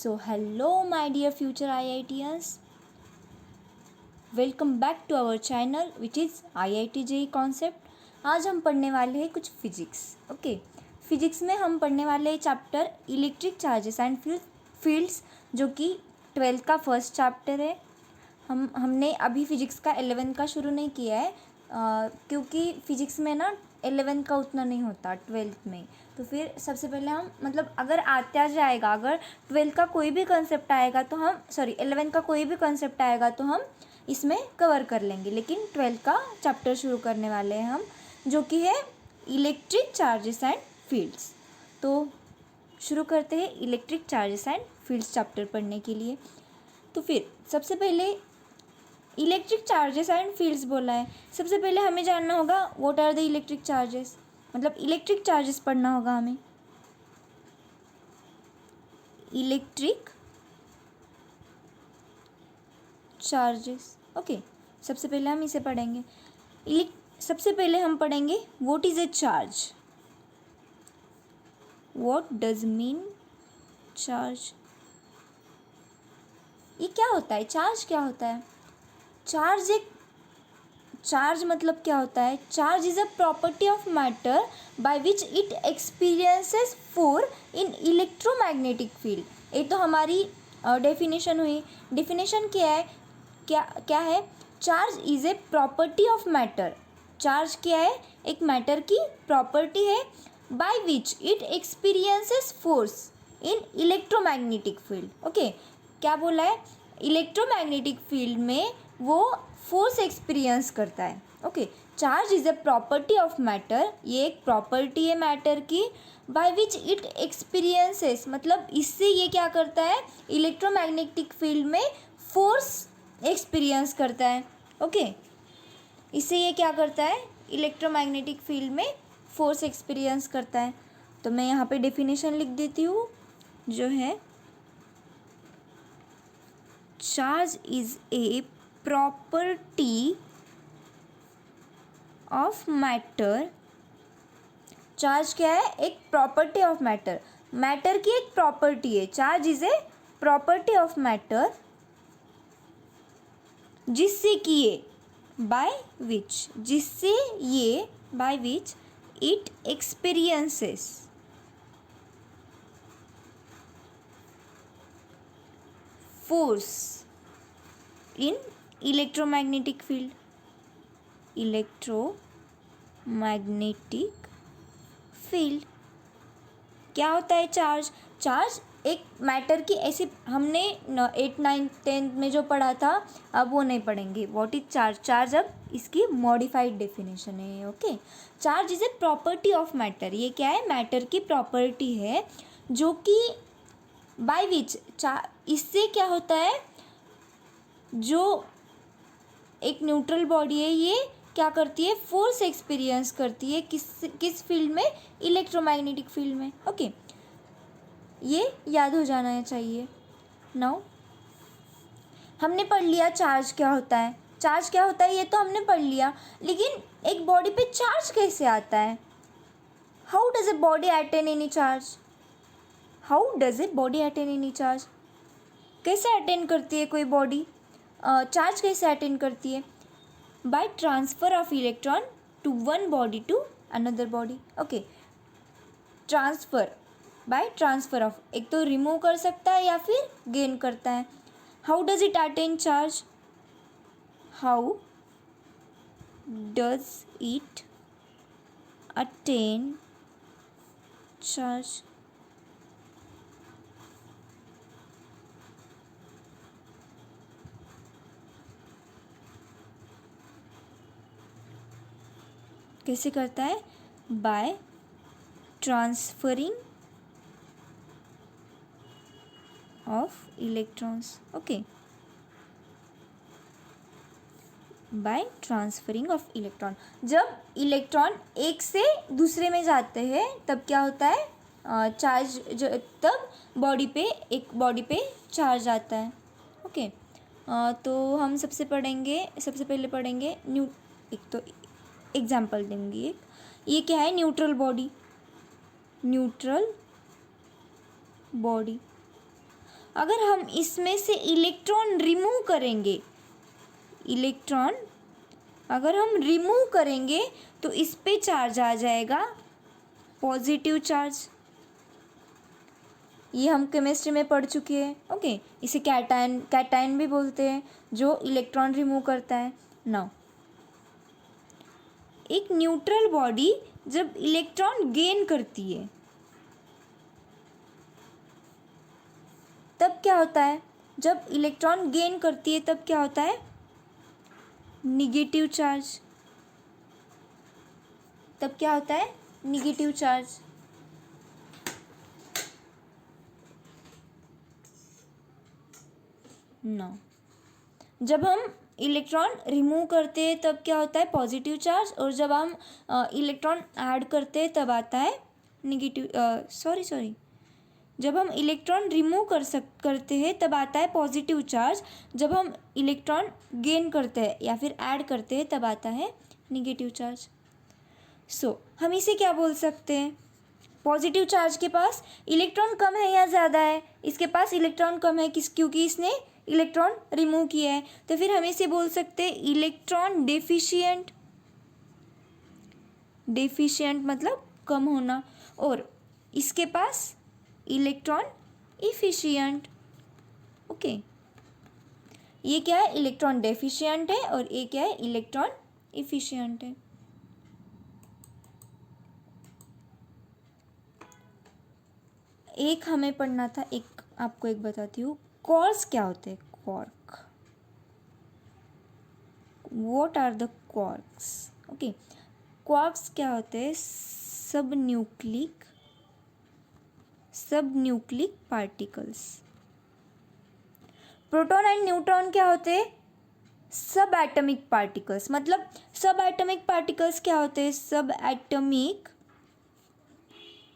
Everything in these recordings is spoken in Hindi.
So, hello, my dear future IITians. Welcome back to our channel which is IIT JEE concept. आज हम पढ़ने वाले हैं कुछ फिजिक्स। ओके, फिजिक्स में हम पढ़ने वाले हैं chapter electric charges and fields, जो कि 12th का फर्स्ट चैप्टर है। हमने अभी फिजिक्स का 11th का शुरू नहीं किया है, क्योंकि फिजिक्स में ना 11th का उतना नहीं होता 12th में। तो फिर सबसे पहले हम अगर आ जाएगा, अगर 12th का कोई भी कंसेप्ट आएगा तो हम 11th का कोई भी कंसेप्ट आएगा तो हम इसमें कवर कर लेंगे। लेकिन 12th का चैप्टर शुरू करने वाले हैं हम, जो कि है इलेक्ट्रिक चार्जेस एंड फील्ड्स। तो शुरू करते हैं electric charges and fields chapter पढ़ने के लिए। तो फिर सबसे पहले इलेक्ट्रिक चार्जेस एंड फील्ड्स बोला है। सबसे पहले हमें जानना होगा what are the electric charges, electric charges पढ़ना होगा हमें। इलेक्ट्रिक चार्जेस, ओके, सबसे पहले हम इसे पढ़ेंगे। सबसे पहले हम पढ़ेंगे what is a charge. What does mean charge. ये क्या होता है, चार्ज क्या होता है? चार्ज मतलब क्या होता है? Charge is a property of matter bye which it experiences force in electromagnetic field. ये तो हमारी डेफिनेशन हुई। डेफिनेशन क्या है? क्या है? Charge is a property of matter. Charge क्या है? एक मैटर की प्रॉपर्टी है bye which it experiences force in electromagnetic field. Okay, क्या बोला है? इलेक्ट्रोमैग्नेटिक फील्ड में वो फोर्स एक्सपीरियंस करता है। Okay, charge is a property of matter. ये एक प्रॉपर्टी है मैटर की, बाय विच इट एक्सपीरियंसेस, इससे ये क्या करता है? इलेक्ट्रोमैग्नेटिक फील्ड में फोर्स एक्सपीरियंस करता है। ओके, इससे ये क्या करता है? इलेक्ट्रोमैग्नेटिक फील्ड में फोर्स एक्सपीरियंस करता है। तो मैं यहाँ पे डेफिनेशन लिख देती हूँ, जो है charge is a property of matter. Charge क्या है? एक प्रॉपर्टी ऑफ मैटर। मैटर की एक प्रॉपर्टी है। Charge is a property of matter, जिससे by which it experiences force in electromagnetic field. Electromagnetic field क्या होता है? चार्ज एक मैटर की, ऐसे हमने 8th 9th 10th में जो पढ़ा था, अब वो नहीं पढ़ेंगे। What is charge? चार्ज अब इसकी मॉडिफाइड डेफिनेशन है। Okay, charge is a property of matter. ये क्या है? मैटर की प्रॉपर्टी है, जो कि बाय विच, इससे क्या होता है? जो एक न्यूट्रल बॉडी है, ये क्या करती है? फोर्स एक्सपीरियंस करती है। किस फील्ड में? इलेक्ट्रोमैग्नेटिक फील्ड में। ओके, ये याद हो जाना चाहिए। नाउ हमने पढ़ लिया चार्ज क्या होता है। चार्ज क्या होता है ये तो हमने पढ़ लिया, लेकिन एक बॉडी पे चार्ज कैसे आता है? How does a body attain any charge? कैसे अटेन करती है कोई बॉडी? चार्ज कैसे अटेन करती है? By transfer of electron to one body to another body. Okay, by transfer of, एक तो रिमूव कर सकता है या फिर गेन करता है। How does it attain charge? How does it attain charge? कैसे करता है? By transferring of electrons. Okay, by transferring of electron. जब इलेक्ट्रॉन एक से दूसरे में जाते हैं तब क्या होता है? चार्ज, तब एक बॉडी पे चार्ज आता है। ओके, तो हम सबसे पहले पढ़ेंगे एक तो एग्जाम्पल दूंगी। ये क्या है? Neutral body. अगर हम इसमें से इलेक्ट्रॉन रिमूव करेंगे, इलेक्ट्रॉन अगर हम रिमूव करेंगे तो इस पे चार्ज आ जाएगा, पॉजिटिव चार्ज। ये हम केमिस्ट्री में पढ़ चुके हैं। ओके, इसे कैटायन कैटायन भी बोलते हैं, जो इलेक्ट्रॉन रिमूव करता है। नाउ एक न्यूट्रल बॉडी जब इलेक्ट्रॉन गेन करती है तब क्या होता है? जब इलेक्ट्रॉन गेन करती है तब क्या होता है? Negative charge. तब क्या होता है? Negative charge. नो, जब हम इलेक्ट्रॉन रिमूव करते हैं तब क्या होता है? Positive charge. और जब हम इलेक्ट्रॉन ऐड करते हैं तब आता है निगेटिव, सॉरी, जब हम इलेक्ट्रॉन रिमूव करते हैं तब आता है पॉजिटिव चार्ज। जब हम इलेक्ट्रॉन गेन करते हैं या फिर ऐड करते हैं तब आता है निगेटिव चार्ज। सो हम इसे क्या बोल सकते हैं? पॉजिटिव चार्ज के पास इलेक्ट्रॉन कम है या ज़्यादा है? इसके पास इलेक्ट्रॉन कम है, क्योंकि इसने इलेक्ट्रॉन रिमूव किया है। तो फिर हम इसे बोल सकते हैं इलेक्ट्रॉन डेफिशिएंट। डेफिशिएंट मतलब कम होना। और इसके पास इलेक्ट्रॉन इफिशिएंट। ओके, ये क्या है? इलेक्ट्रॉन डेफिशिएंट है और ये क्या है? इलेक्ट्रॉन इफिशिएंट है। एक हमें पढ़ना था, एक आपको एक बताती हूँ। क्वार्क्स क्या होते हैं? Quark, what are the quarks? Okay, quarks क्या होते हैं? सब nucleic particles. Proton and neutron क्या होते हैं? सब एटॉमिक पार्टिकल्स। मतलब सब एटॉमिक पार्टिकल्स क्या होते हैं? सब एटॉमिक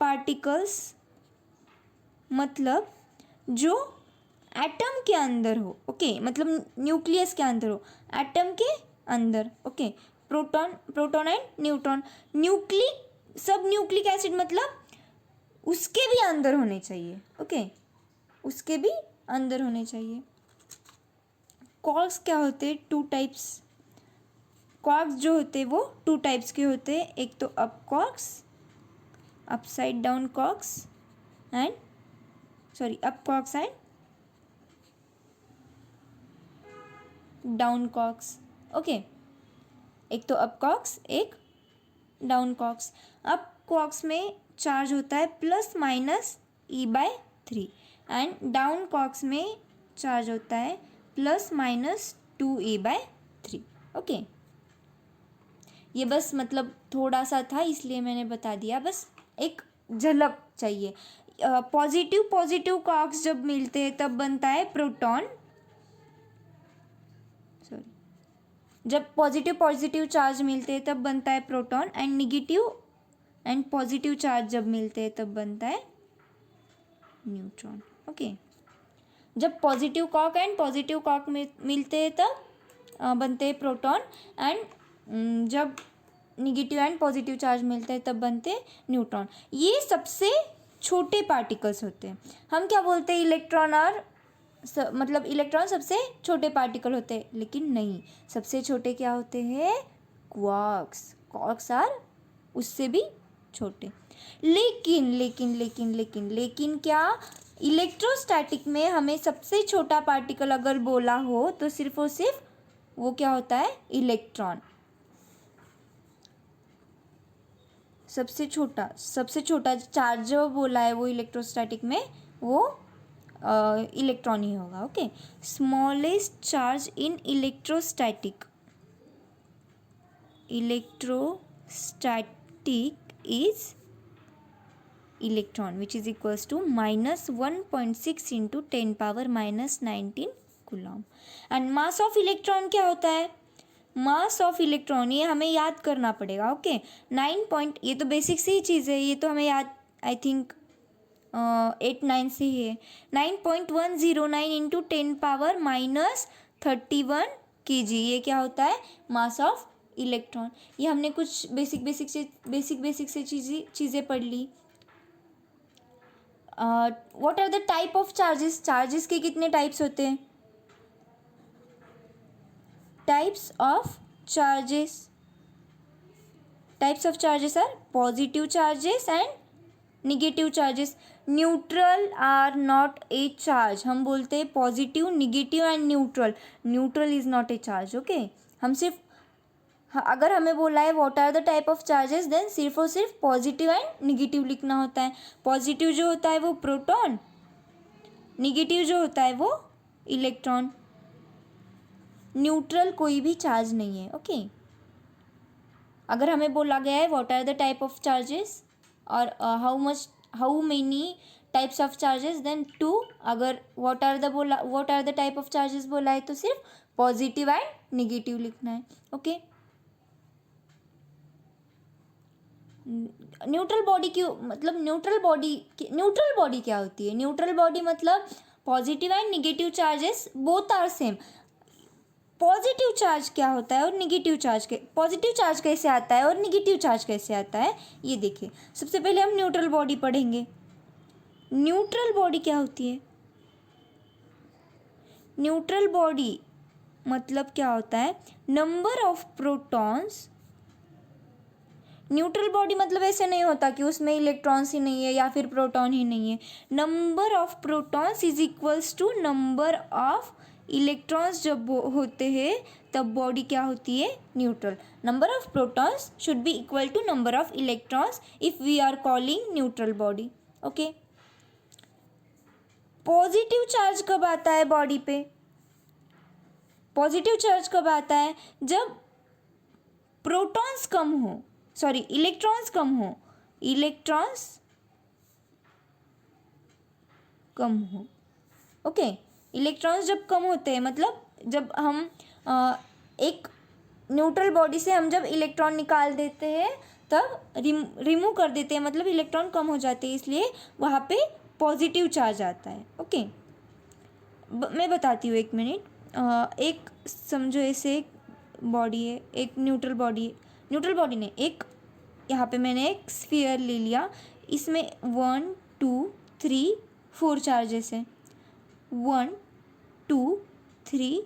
पार्टिकल्स मतलब जो एटम के अंदर हो। ओके, मतलब न्यूक्लियस के अंदर हो, एटम के अंदर। Okay, proton and neutron. सब न्यूक्लिक एसिड मतलब उसके भी अंदर होने चाहिए। ओके, उसके भी अंदर होने चाहिए। क्वार्क्स क्या होते हैं? 2 टाइप्स। क्वार्क्स जो होते हैं वो 2 टाइप्स के होते हैं। एक तो up quarks, upside down quarks and up quarks and down quarks. Okay, एक तो अप क्वार्क्स, एक डाउन क्वार्क्स। अप क्वार्क्स में चार्ज होता है +-E/3 एंड डाउन क्वार्क्स में चार्ज होता है +-2E/3। ओके, ये बस मतलब थोड़ा सा था इसलिए मैंने बता दिया, बस एक झलक चाहिए। पॉजिटिव क्वार्क्स जब मिलते हैं तब बनता है प्रोटॉन। जब पॉजिटिव चार्ज मिलते हैं तब बनता है proton and negative and positive charge जब मिलते हैं तब बनता है न्यूट्रॉन। ओके, जब positive quark and positive quark मिलते हैं तब बनते हैं प्रोटॉन एंड जब निगेटिव एंड पॉजिटिव चार्ज मिलते हैं तब बनते हैं न्यूट्रॉन। ये सबसे छोटे पार्टिकल्स होते हैं। हम क्या बोलते हैं? इलेक्ट्रॉन और मतलब इलेक्ट्रॉन सबसे छोटे पार्टिकल होते हैं, लेकिन नहीं, सबसे छोटे क्या होते हैं? क्वार्क्स। क्वार्क्स आर उससे भी छोटे। लेकिन क्या इलेक्ट्रोस्टैटिक में हमें सबसे छोटा पार्टिकल अगर बोला हो तो सिर्फ और सिर्फ वो क्या होता है? इलेक्ट्रॉन। सबसे छोटा चार्ज जो बोला है वो इलेक्ट्रोस्टैटिक में वो इलेक्ट्रॉन ही होगा। Okay, smallest charge in electrostatic is electron which is equals to -1.6 into 10⁻⁻19 coulomb. And mass of electron क्या होता है? मास ऑफ इलेक्ट्रॉन, ये हमें याद करना पड़ेगा। ओके, ये तो बेसिक सी ही चीज़ है, ये तो हमें याद आई थिंक 8-9 से ही है। 9.109 इंटू 10⁻31 kg, ये क्या होता है? Mass of electron. ये हमने कुछ बेसिक से चीज़ें पढ़ ली। What are the type of charges, charges के कितने टाइप्स होते हैं? Types of charges, types of charges are positive charges and negative charges. Neutral are not a charge. हम बोलते हैं positive, negative and neutral. Neutral is not a charge. Okay, हम सिर्फ अगर हमें बोला है what are the type of charges, then सिर्फ और सिर्फ पॉजिटिव एंड नेगेटिव लिखना होता है. पॉजिटिव जो होता है वो प्रोटॉन, नेगेटिव जो होता है वो इलेक्ट्रॉन. न्यूट्रल कोई भी चार्ज नहीं है. ओके, अगर हमें बोला गया है what are the type of charges और how many types of charges, then two. अगर what are the type of charges बोला है तो सिर्फ पॉजिटिव एंड नेगेटिव लिखना है. ओके, न्यूट्रल बॉडी क्यों, मतलब न्यूट्रल बॉडी क्या होती है? न्यूट्रल बॉडी मतलब positive and negative charges both are same. Positive charge क्या होता है और नेगेटिव चार्ज पॉजिटिव चार्ज कैसे आता है और नेगेटिव चार्ज कैसे आता है, ये देखिए. सबसे पहले हम न्यूट्रल बॉडी पढ़ेंगे. न्यूट्रल बॉडी क्या होती है? न्यूट्रल बॉडी मतलब क्या होता है? Number of protons. Neutral body मतलब ऐसे नहीं होता कि उसमें इलेक्ट्रॉन्स ही नहीं है या फिर प्रोटॉन ही नहीं है. Number of protons is equals to number of electrons. जब होते हैं तब बॉडी क्या होती है? Neutral. Number of protons should be equal to number of electrons if we are calling neutral body. Okay, positive charge कब आता है बॉडी पे? पॉजिटिव चार्ज कब आता है? जब प्रोटॉन्स कम हो, सॉरी इलेक्ट्रॉन्स कम हो. इलेक्ट्रॉन्स कम हो. ओके, इलेक्ट्रॉन्स जब कम होते हैं मतलब जब हम एक न्यूट्रल बॉडी से हम जब इलेक्ट्रॉन निकाल देते हैं तब रिमूव कर देते हैं, मतलब इलेक्ट्रॉन कम हो जाते हैं, इसलिए वहाँ पे पॉजिटिव चार्ज आता है. ओके, मैं बताती हूँ, एक मिनट. एक समझो ऐसे एक बॉडी है, एक न्यूट्रल बॉडी ने एक यहाँ पे मैंने एक स्फीयर ले लिया. इसमें 1 2 3 4 चार्जेस है. 1 2 3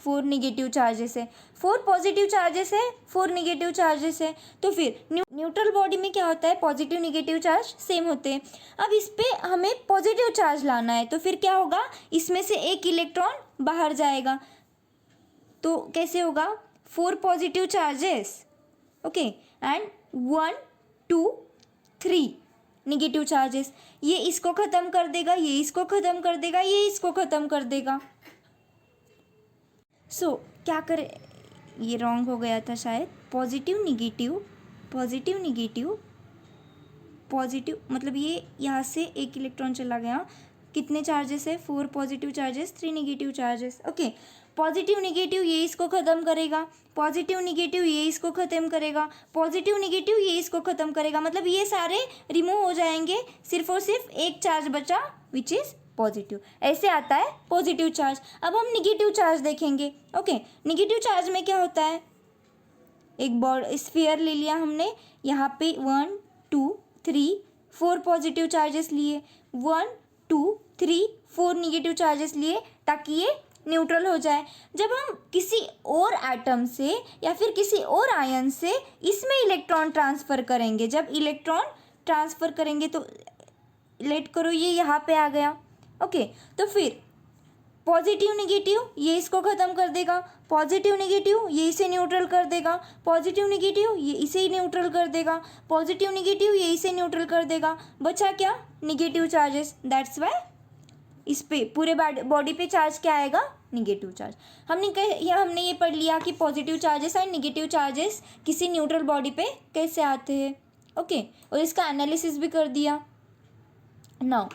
4 नेगेटिव चार्जेस है. 4 पॉजिटिव चार्जेस है, 4 नेगेटिव चार्जेस है. तो फिर न्यूट्रल बॉडी में क्या होता है? पॉजिटिव नेगेटिव चार्ज सेम होते हैं. अब इस पे हमें पॉजिटिव चार्ज लाना है, तो फिर क्या होगा? इसमें से एक इलेक्ट्रॉन बाहर जाएगा. तो कैसे होगा? 4 positive charges, okay, and 1 2 3 negative charges. ये इसको ख़त्म कर देगा, ये इसको ख़त्म कर देगा, ये इसको ख़त्म कर देगा. सो क्या करें? ये रॉन्ग हो गया था शायद. पॉजिटिव नेगेटिव मतलब ये यहाँ से एक इलेक्ट्रॉन चला गया. कितने चार्जेस है? 4 positive charges, 3 negative charges. Okay, positive negative ये इसको ख़त्म करेगा, पॉजिटिव नेगेटिव ये इसको ख़त्म करेगा, पॉजिटिव नेगेटिव ये इसको ख़त्म करेगा. मतलब ये सारे रिमूव हो जाएंगे, सिर्फ और सिर्फ एक चार्ज बचा विच इज़ पॉजिटिव. ऐसे आता है पॉजिटिव चार्ज. अब हम नेगेटिव चार्ज देखेंगे. ओके, नेगेटिव चार्ज में क्या होता है? एक स्फीयर ले लिया हमने, यहाँ पे 1 2 3 4 पॉजिटिव चार्जेस लिए, 1 2 3 4 नेगेटिव चार्जेस लिए, ताकि ये न्यूट्रल हो जाए. जब हम किसी और एटम से या फिर किसी और आयन से इसमें इलेक्ट्रॉन ट्रांसफ़र करेंगे, जब इलेक्ट्रॉन ट्रांसफ़र करेंगे तो लेट करो ये यहाँ पे आ गया. ओके, तो फिर पॉजिटिव नेगेटिव ये इसको ख़त्म कर देगा, पॉजिटिव नेगेटिव ये इसे न्यूट्रल कर देगा, पॉजिटिव नेगेटिव ये इसे न्यूट्रल कर देगा, पॉजिटिव नेगेटिव ये इसे न्यूट्रल कर देगा. बचा क्या? Negative charges. दैट्स वाई इस पे पूरे बॉडी पे चार्ज क्या आएगा? Negative charge. हमने ये पढ़ लिया कि positive charges and negative charges किसी न्यूट्रल बॉडी पे कैसे आते हैं. ओके, और इसका एनालिसिस भी कर दिया. नाउ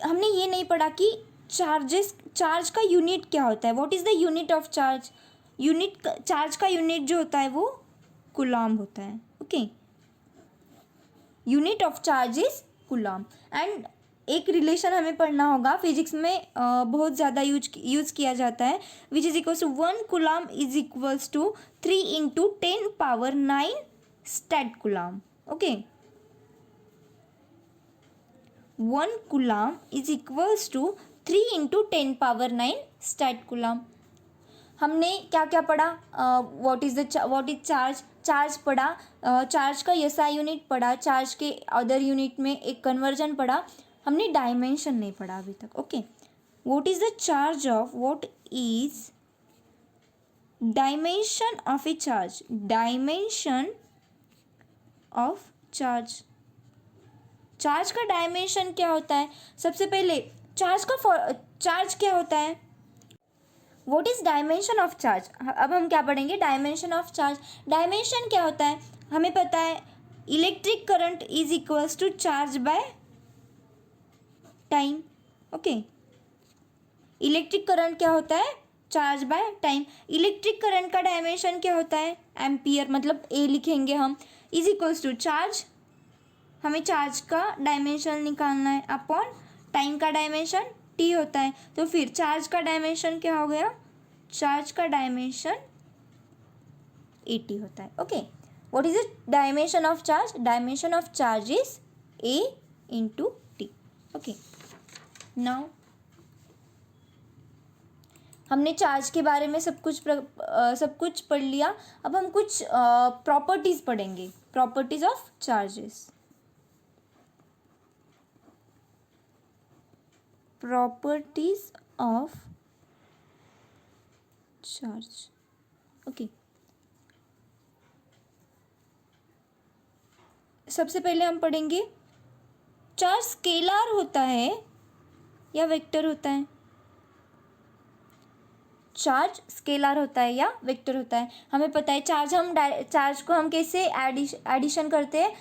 हमने ये नहीं पढ़ा कि चार्ज का यूनिट क्या होता है. What is the unit of charge? Charge का यूनिट जो होता है वो कूलम्ब होता है. Okay, unit of charge is coulomb. And एक रिलेशन हमें पढ़ना होगा, फिजिक्स में बहुत ज़्यादा यूज किया जाता है, which is equals to 1 coulomb is equals to 3 × 10⁹ stat coulomb. Okay, 1 coulomb is equals to 3 into 10⁻9 stat coulomb. हमने क्या क्या पढ़ा? व्हाट इज चार्ज, चार्ज पढ़ा, चार्ज का एसआई यूनिट पढ़ा, चार्ज के अदर यूनिट में एक कन्वर्जन पढ़ा, हमने डायमेंशन नहीं पढ़ा अभी तक। Okay, what is the charge of, what is dimension of A charge, dimension of charge, charge का डायमेंशन क्या होता है? सबसे पहले चार्ज क्या होता है? What is dimension of charge? अब हम क्या पढ़ेंगे? Dimension of charge. डायमेंशन क्या होता है? हमें पता है electric current is equals to charge by time. Okay, electric current क्या होता है? Charge by time. Electric current का डायमेंशन क्या होता है? एम्पियर, मतलब ए लिखेंगे हम, इज इक्वल्स टू चार्ज, हमें चार्ज का डायमेंशन निकालना है, अपॉन टाइम का डायमेंशन टी होता है। तो फिर चार्ज का डायमेंशन क्या हो गया? चार्ज का डायमेंशन AT होता है। Okay, what is the dimension of charge? Dimension of charge is A into T. Okay, now हमने चार्ज के बारे में सब कुछ पढ़ लिया। अब हम कुछ प्रॉपर्टीज पढ़ेंगे, properties of charges. Properties of charge. Okay, सबसे पहले हम पढ़ेंगे चार्ज स्केलर होता है या वेक्टर होता है? चार्ज स्केलर होता है या वेक्टर होता है? हमें पता है चार्ज को हम कैसे एडिशन करते हैं।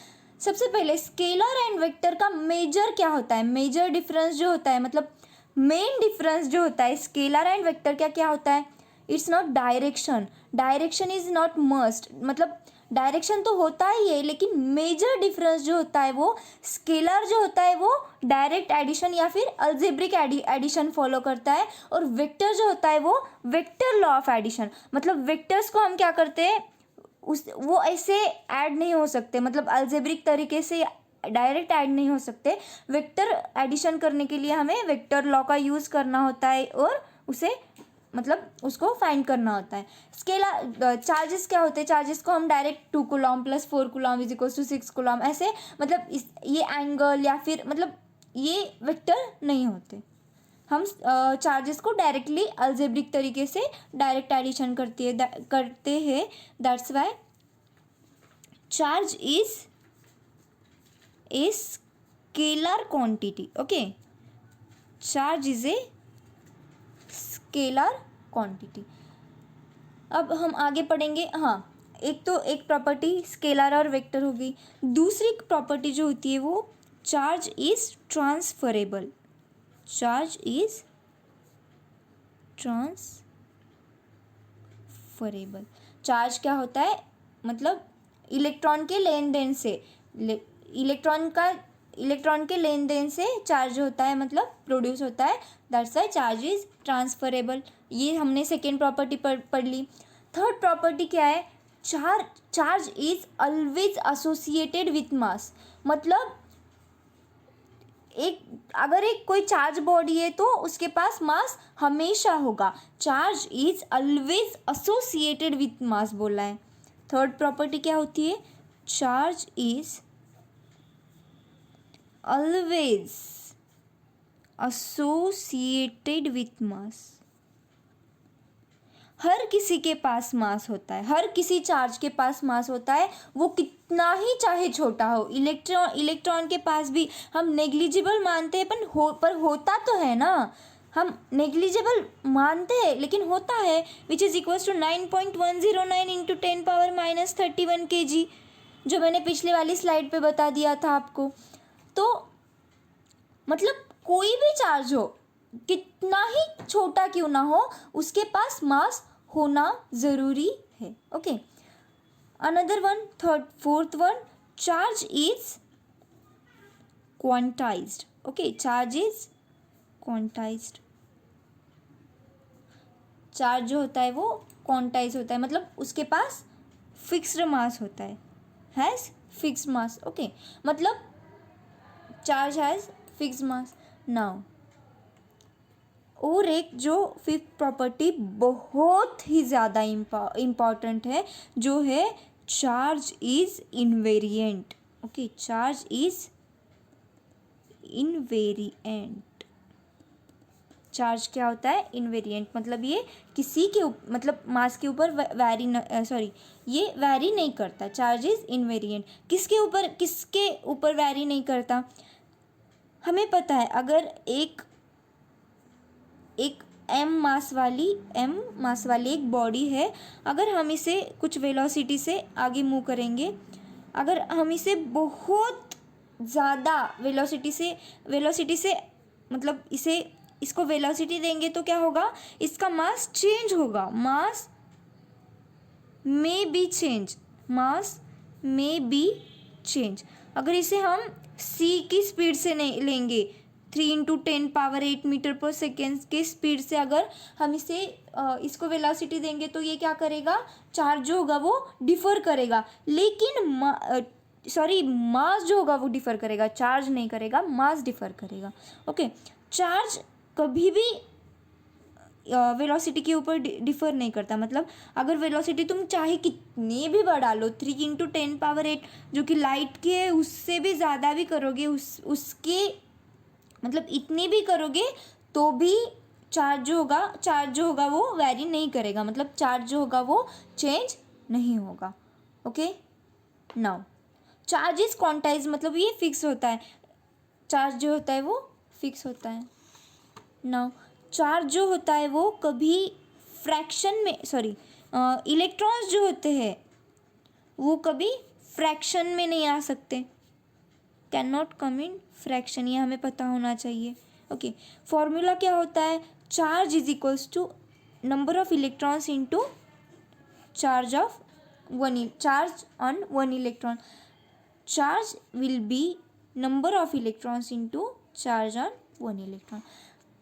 सबसे पहले स्केलर एंड वेक्टर का मेजर क्या होता है? मेजर डिफरेंस जो होता है, मतलब मेन डिफरेंस जो होता है स्केलर एंड वेक्टर क्या क्या होता है? It's not direction, direction is not must, मतलब डायरेक्शन तो होता ही है, लेकिन मेजर डिफरेंस जो होता है वो स्केलर जो होता है वो डायरेक्ट एडिशन या फिर अलजेब्रिक एडिशन फॉलो करता है, और वेक्टर जो होता है वो वेक्टर लॉ ऑफ एडिशन, मतलब वेक्टर्स को हम क्या करते हैं, वो ऐसे ऐड नहीं हो सकते, मतलब अलजेब्रिक तरीके से डायरेक्ट ऐड नहीं हो सकते। वेक्टर एडिशन करने के लिए हमें वेक्टर लॉ का यूज़ करना होता है और उसे मतलब उसको फाइंड करना होता है। स्केलर चार्जेस क्या होते हैं? चार्जेस को हम direct 2 coulomb plus 4 coulomb is equals to 6 coulomb ऐसे, मतलब ये एंगल या फिर मतलब ये वेक्टर नहीं होते। हम चार्जेस को डायरेक्टली अलजेब्रिक तरीके से डायरेक्ट एडिशन करते हैं। That's why charge is a scalar quantity. Okay, charge is a scalar quantity. अब हम आगे पढ़ेंगे। हाँ, एक प्रॉपर्टी स्केलर और वेक्टर होगी। दूसरी प्रॉपर्टी जो होती है वो charge is transferable. Charge is transferable. Charge क्या होता है? मतलब इलेक्ट्रॉन के लेन देन से इलेक्ट्रॉन के लेन देन से चार्ज होता है, मतलब प्रोड्यूस होता है। That's why charge is transferable. ये हमने सेकेंड प्रॉपर्टी पढ़ ली। थर्ड प्रॉपर्टी क्या है? Charge is always associated with मास, मतलब अगर कोई चार्ज बॉडी है तो उसके पास मास हमेशा होगा। Charge is always associated with mass बोला है। थर्ड प्रॉपर्टी क्या होती है? Charge is always associated with mass. हर किसी के पास मास होता है, हर किसी चार्ज के पास मास होता है, वो कितना ही चाहे छोटा हो। इलेक्ट्रॉन के पास भी हम नेग्लिजिबल मानते हैं, पर होता तो है ना। हम नेग्लिजिबल मानते हैं लेकिन होता है, which is equals to 9.109 into 10⁻−31 kg, जो मैंने पिछले वाली स्लाइड पे बता दिया था आपको। तो मतलब कोई भी चार्ज हो, कितना ही छोटा क्यों ना हो, उसके पास मास होना ज़रूरी है। Okay, another one, fourth one, charge is quantized. Okay, charge is quantized. Charge जो होता है वो क्वांटाइज होता है, मतलब उसके पास फिक्स्ड मास होता है, हैज़ फिक्स्ड मास। ओके, मतलब charge has fix mass. Now और एक जो फिफ्थ प्रॉपर्टी बहुत ही ज़्यादा इम्पॉर्टेंट है, जो है charge is invariant. Okay, charge is invariant. Charge क्या होता है? इनवेरिएंट। मतलब ये किसी के मतलब मास के ऊपर ये वैरी नहीं करता। Charge is invariant. किसके ऊपर वैरी नहीं करता? हमें पता है, अगर एक एम मास वाली एक बॉडी है, अगर हम इसे कुछ वेलोसिटी से आगे मूव करेंगे, अगर हम इसे बहुत ज़्यादा वेलोसिटी से मतलब इसको वेलोसिटी देंगे तो क्या होगा? इसका मास चेंज होगा। मास में बी चेंज। अगर इसे हम सी की स्पीड से नहीं लेंगे, 3 × 10⁸ मीटर पर सेकेंड के स्पीड से अगर हम इसको वेलोसिटी देंगे तो ये क्या करेगा? चार्ज जो होगा वो डिफर करेगा, लेकिन मास जो होगा वो डिफर करेगा, चार्ज नहीं करेगा, मास डिफर करेगा। ओके, चार्ज कभी भी वेलोसिटी के ऊपर डिफर नहीं करता। मतलब अगर वेलोसिटी तुम चाहे कितनी भी बढ़ा लो, 3 × 10⁸, जो कि लाइट के उससे भी ज़्यादा भी करोगे, उसके मतलब इतनी भी करोगे तो भी चार्ज जो होगा वो वैरी नहीं करेगा। मतलब चार्ज जो होगा वो चेंज नहीं होगा। Okay, now charge is quantize, मतलब ये फिक्स होता है। चार्ज जो होता है वो फिक्स होता है। नाउ चार्ज जो होता है वो कभी फ्रैक्शन में इलेक्ट्रॉन्स जो होते हैं वो कभी फ्रैक्शन में नहीं आ सकते। Can not come in fraction, ये हमें पता होना चाहिए। ओके, फॉर्मूला क्या होता है? Charge is equals to number of electrons into charge on one electron. Charge will be number of electrons into charge on one electron.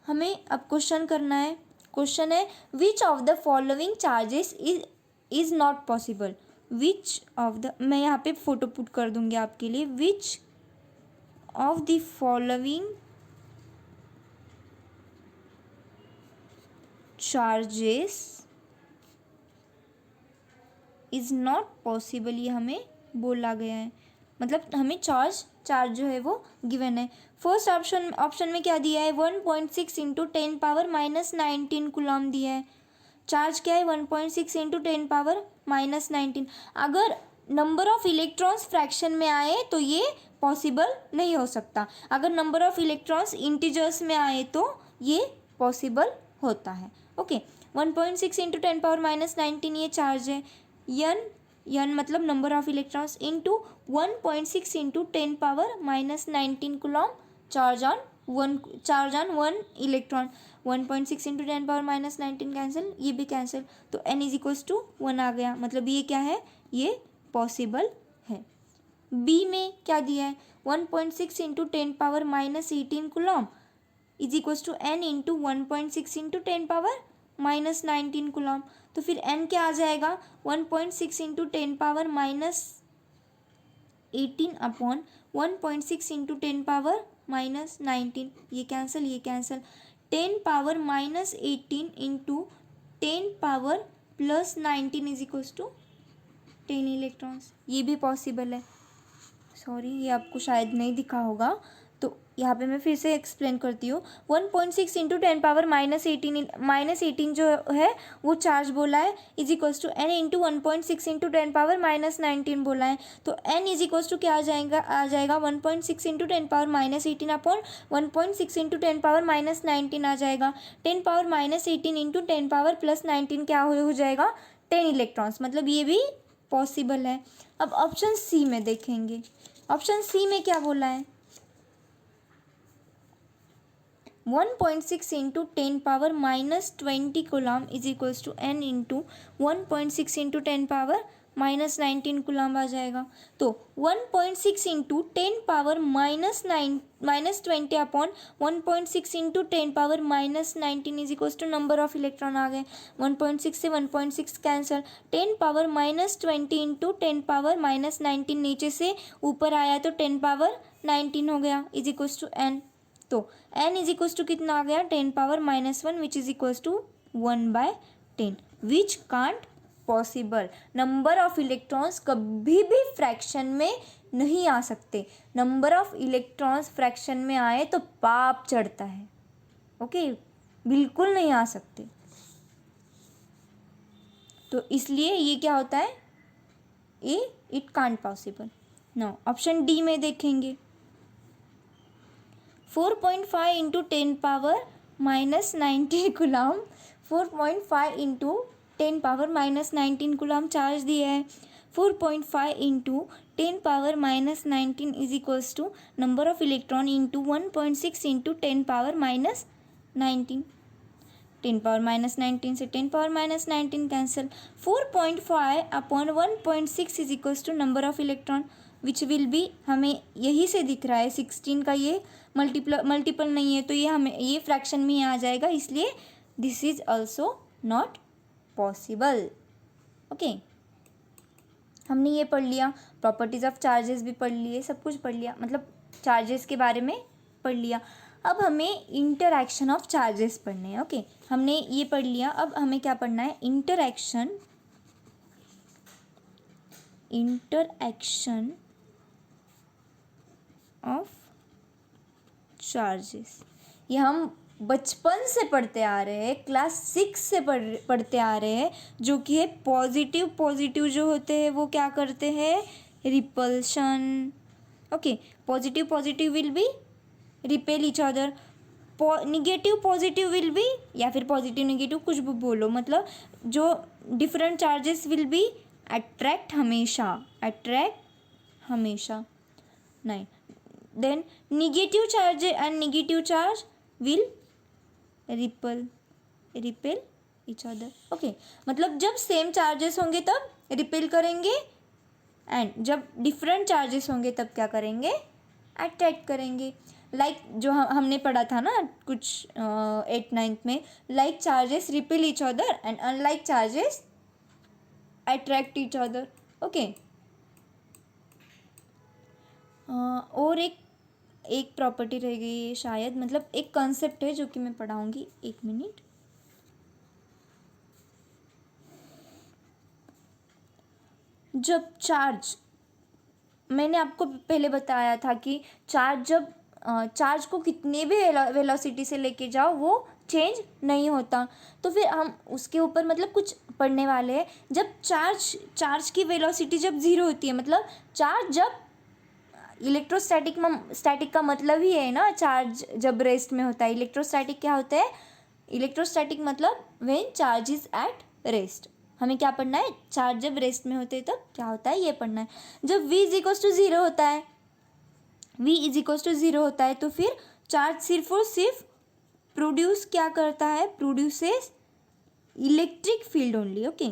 हमें अब क्वेश्चन करना है। क्वेश्चन है, which of the following charges is not possible. मैं यहाँ पे फोटो पुट कर दूंगी आपके लिए। Which of the following charges is not possible, ये हमें बोला गया है। मतलब हमें चार्ज जो है वो गिवन है। फर्स्ट ऑप्शन में क्या दिया है? 1.6 × 10⁻−19 कूलम दिया है। चार्ज क्या है? 1.6 × 10⁻−19। अगर नंबर ऑफ इलेक्ट्रॉन्स फ्रैक्शन में आए तो ये पॉसिबल नहीं हो सकता। अगर नंबर ऑफ इलेक्ट्रॉन्स इंटीजर्स में आए तो ये पॉसिबल होता है। ओके, 1.6 × 10⁻−19 ये चार्ज है। n मतलब number of electrons into 1.6 × 10⁻−19 coulomb charge on one electron. 1.6 × 10⁻−19 cancel, ये भी कैंसिल, तो n इज इक्वल्स टू 1 आ गया। मतलब ये क्या है? ये पॉसिबल है। बी में क्या दिया है? 1.6 × 10⁻−18 coulomb is equals to n into 1.6 × 10⁻−19 coulomb. तो फिर n क्या आ जाएगा? 1.6 × 10⁻18 अपॉन 1.6 × 10⁻−19। ये cancel 10⁻−18 into 10⁻+19 is equals to 10 electrons. ये भी पॉसिबल है। सॉरी, ये आपको शायद नहीं दिखा होगा, तो यहाँ पे मैं फिर से एक्सप्लेन करती हूँ। 1.6 × 10⁻−18 जो है वो चार्ज बोला है, is equals to n into 1.6 × 10⁻−19 बोला है। तो n इज इक्वल्स टू क्या आ जाएगा 1.6 × 10⁻−18 अपॉन 1.6 × 10⁻−19 आ जाएगा। 10⁻−18 इंटू 10⁻+19 क्या हो जाएगा? 10 इलेक्ट्रॉन्स। मतलब ये भी पॉसिबल है। अब ऑप्शन सी में देखेंगे। ऑप्शन सी में क्या बोला है? 1.6 × 10⁻−20 coulomb is equals to n into 1.6 × 10⁻−19 coulomb आ जाएगा। तो 1.6 × 10⁻−20 upon 1.6 × 10⁻−19 is equals to number of electron आ गए। 1.6 से 1.6 कैंसिल, 10⁻−20 इंटू 10⁻−19 नीचे से ऊपर आया तो 10⁻19 हो गया, इज इक्वल्स टू n। तो n इज इक्वल्स टू कितना आ गया 10⁻⁻1 which is equals to 1/10 which can't possible. Number of electrons कभी भी फ्रैक्शन में नहीं आ सकते। नंबर ऑफ इलेक्ट्रॉन्स फ्रैक्शन में आए तो पाप चढ़ता है। ओके बिल्कुल नहीं आ सकते। तो इसलिए ये क्या होता है a it can't possible. Now option D में देखेंगे 4.5 into 10⁻⁻19 coulomb 4.5 into 10⁻⁻19 coulomb charge दिया है। 4.5 into 10⁻⁻19 is equals to number of electron into 1.6 into 10⁻⁻19 10⁻⁻19 से 10⁻⁻19 cancel 4.5 upon 1.6 is equals to number of electron which will be हमें यही से दिख रहा है 16 का ये मल्टीपल नहीं है तो ये हमें ये फ्रैक्शन में ही आ जाएगा, इसलिए this is also not possible. Okay हमने ये पढ़ लिया, प्रॉपर्टीज ऑफ चार्जेस भी पढ़ लिए, सब कुछ पढ़ लिया, मतलब चार्जेस के बारे में पढ़ लिया। अब हमें इंटरैक्शन ऑफ चार्जेस पढ़ने हैं। ओके हमने ये पढ़ लिया, अब हमें क्या पढ़ना है इंटरैक्शन ऑफ चार्जेस। ये हम बचपन से पढ़ते आ रहे हैं, क्लास 6 से पढ़ते आ रहे हैं, जो कि है पॉजिटिव जो होते हैं वो क्या करते हैं repulsion. Okay positive will be repel each other, negative positive will be या फिर पॉजिटिव निगेटिव कुछ भी बोलो, मतलब जो different charges will be attract हमेशा नहीं, then negative charge and negative charge will repel each other. Okay मतलब जब सेम चार्जेस होंगे तब रिपेल करेंगे एंड जब डिफरेंट चार्जेस होंगे तब क्या करेंगे अट्रैक्ट करेंगे। लाइक जो हमने पढ़ा था ना कुछ 8th-9th में, like charges repel each other and unlike charges attract each other. Okay और एक प्रॉपर्टी रह गई है शायद, मतलब एक कॉन्सेप्ट है जो कि मैं पढ़ाऊंगी, एक मिनट। जब चार्ज, मैंने आपको पहले बताया था कि चार्ज को कितने भी वेलोसिटी से लेके जाओ वो चेंज नहीं होता, तो फिर हम उसके ऊपर मतलब कुछ पढ़ने वाले हैं। जब चार्ज की वेलोसिटी जब 0 होती है, मतलब चार्ज जब स्टैटिक का मतलब ही है ना, चार्ज जब रेस्ट में होता है। इलेक्ट्रोस्टैटिक क्या होता है, इलेक्ट्रोस्टैटिक मतलब when charge is at rest. हमें क्या पढ़ना है, चार्ज जब रेस्ट में होते हैं तब क्या होता है ये पढ़ना है। जब v इज इक्वल्स टू 0 होता है, तो फिर चार्ज सिर्फ और सिर्फ प्रोड्यूस क्या करता है, produces electric field only. Okay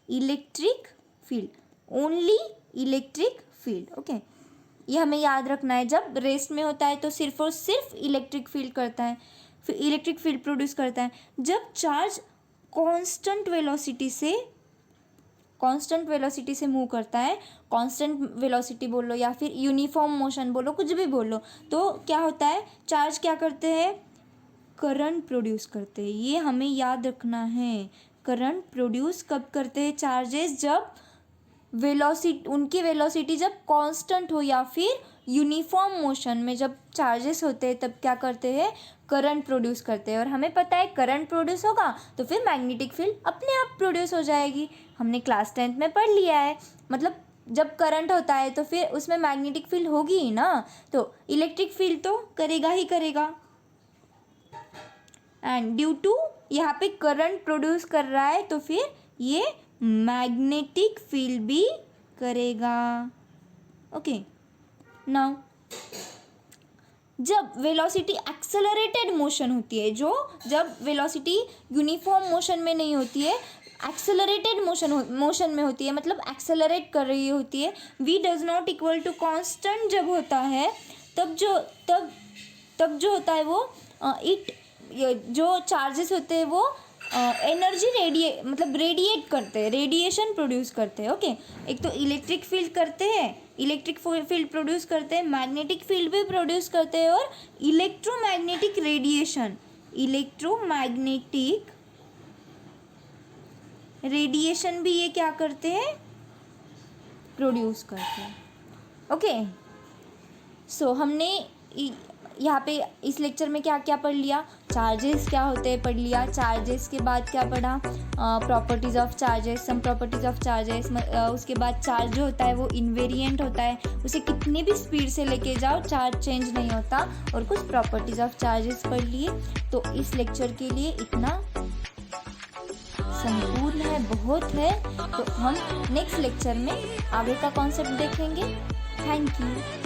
electric field only, electric field. Okay ये हमें याद रखना है। जब रेस्ट में होता है तो सिर्फ और सिर्फ इलेक्ट्रिक फील्ड करता है, फिर इलेक्ट्रिक फील्ड प्रोड्यूस करता है। जब चार्ज कांस्टेंट वेलोसिटी से मूव करता है, कांस्टेंट वेलोसिटी बोलो या फिर यूनिफॉर्म मोशन बोलो, कुछ भी बोलो, तो क्या होता है चार्ज क्या करते हैं, करंट प्रोड्यूस करते हैं। ये हमें याद रखना है। करंट प्रोड्यूस कब करते हैं चार्जेस, जब उनकी वेलोसिटी जब कांस्टेंट हो या फिर यूनिफॉर्म मोशन में जब चार्जेस होते हैं तब क्या करते हैं, करंट प्रोड्यूस करते हैं। और हमें पता है करंट प्रोड्यूस होगा तो फिर मैग्नेटिक फील्ड अपने आप प्रोड्यूस हो जाएगी। हमने क्लास 10th में पढ़ लिया है, मतलब जब करंट होता है तो फिर उसमें मैग्नेटिक फील्ड होगी ही ना, तो इलेक्ट्रिक फील्ड तो करेगा ही करेगा। एंड ड्यू टू यहाँ पे करंट प्रोड्यूस कर रहा है तो फिर ये मैग्नेटिक फील्ड भी करेगा। ओके नाउ जब वेलोसिटी एक्सेलरेटेड मोशन होती है, जब वेलोसिटी यूनिफॉर्म मोशन में नहीं होती है, एक्सेलरेटेड मोशन में होती है, मतलब एक्सेलरेट कर रही होती है, v does not equal to constant जब होता है तब जो होता है वो जो चार्जेस होते हैं वो एनर्जी मतलब रेडिएट करते हैं, रेडिएशन प्रोड्यूस करते हैं। ओके, एक तो इलेक्ट्रिक फील्ड करते हैं, इलेक्ट्रिक फील्ड प्रोड्यूस करते हैं, मैग्नेटिक फील्ड भी प्रोड्यूस करते हैं, और इलेक्ट्रोमैग्नेटिक रेडिएशन, इलेक्ट्रोमैग्नेटिक रेडिएशन भी ये क्या करते हैं, प्रोड्यूस करते हैं। ओके, सो हमने यहाँ पे इस लेक्चर में क्या क्या पढ़ लिया, चार्जेस क्या होते हैं पढ़ लिया, चार्जेस के बाद क्या पढ़ा, properties of charges, some properties of charges. उसके बाद चार्ज जो होता है वो इनवेरिएंट होता है, उसे कितनी भी स्पीड से लेके जाओ चार्ज चेंज नहीं होता, और कुछ प्रॉपर्टीज़ ऑफ चार्जेस पढ़ लिए। तो इस लेक्चर के लिए इतना संपूर्ण है, बहुत है। तो हम नेक्स्ट लेक्चर में आगे का कॉन्सेप्ट देखेंगे। Thank you.